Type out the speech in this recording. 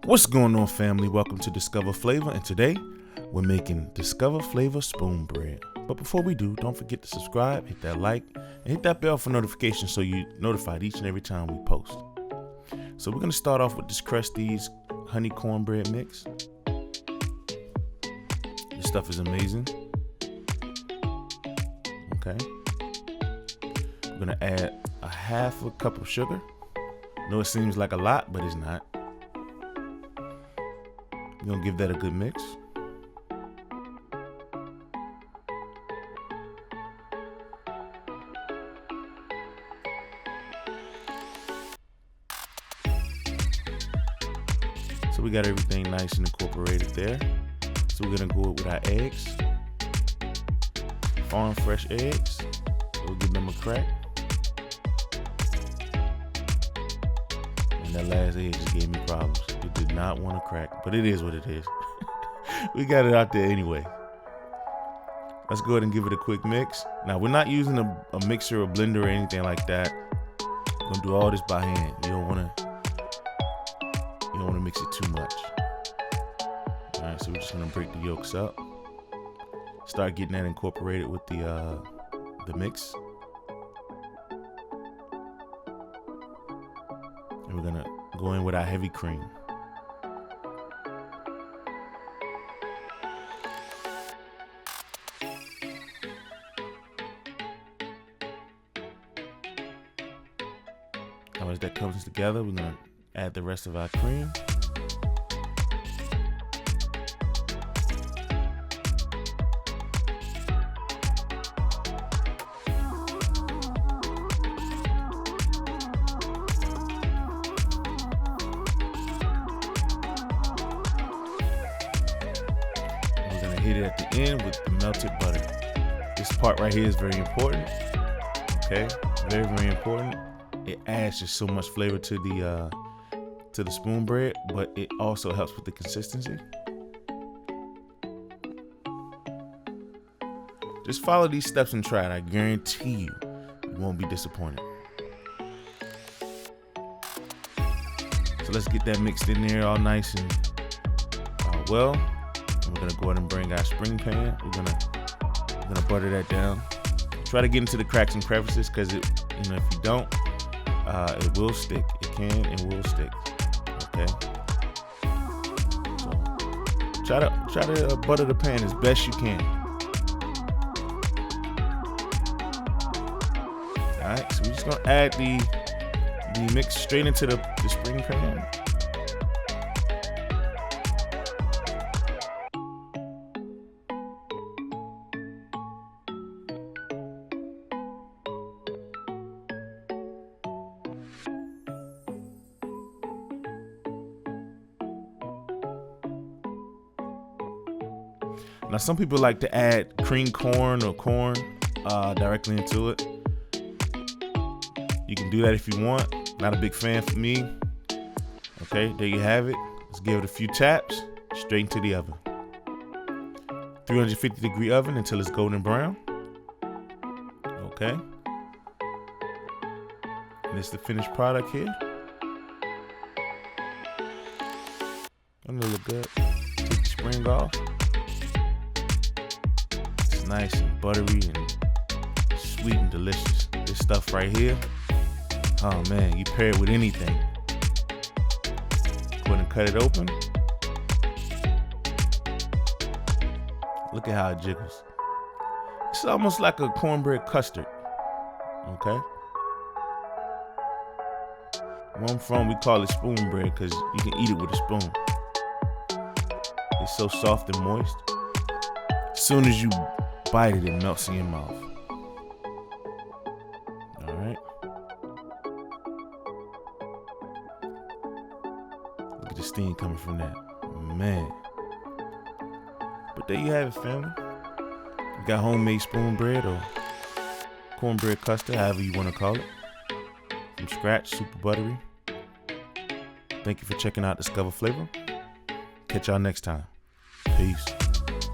What's going on, family? Welcome to Discover Flavor, and today we're making Discover Flavor spoon bread. But before we do, don't forget to subscribe, hit that like, and hit that bell for notifications so you're notified each and every time we post. So we're going to start off with this Krusteaz honey cornbread mix. This stuff is amazing. Okay. We're going to add a half a cup of sugar. I know it seems like a lot, but it's not. We're going to give that a good mix. So we got everything nice and incorporated there. So we're going to go with our eggs. Farm fresh eggs. We'll give them a crack. And that last egg just gave me problems. It did not want to crack, but it is what it is. We got it out there anyway. Let's go ahead and give it a quick mix. Now, we're not using a mixer or blender or anything like that. We're gonna do all this by hand. You don't want to mix it too much. All right, so we're just gonna break the yolks up. Start getting that incorporated with the mix. And we're gonna go in with our heavy cream. Now, as that comes together, we're gonna add the rest of our cream. We're gonna hit it at the end with the melted butter. This part right here is very important. Okay, very, very important. It adds just so much flavor to the spoon bread, but it also helps with the consistency. Just follow these steps and try it. I guarantee you won't be disappointed. So let's get that mixed in there all nice and well. And we're gonna go ahead and bring our spring pan. We're gonna butter that down. Try to get into the cracks and crevices, because if you don't, it will stick. It can and will stick. Okay. So try to butter the pan as best you can. All right. So we're just gonna add the mix straight into the spring pan. Now, some people like to add cream corn or corn directly into it. You can do that if you want. Not a big fan for me. Okay, there you have it. Let's give it a few taps, straight into the oven. 350-degree oven until it's golden brown. Okay. And it's the finished product here. Doesn't it look good? Take the spring off. Nice and buttery and sweet and delicious. This stuff right here, oh man, you pair it with anything. Go ahead and cut it open. Look at how it jiggles. It's almost like a cornbread custard. Okay. Where I'm from, we call it spoon bread because you can eat it with a spoon. It's so soft and moist. As soon as you bite it, it melts in your mouth. All right. Look at the steam coming from that. Man. But there you have it, family. You got homemade spoon bread or cornbread custard, however you want to call it. From scratch, super buttery. Thank you for checking out Discover Flavor. Catch y'all next time. Peace.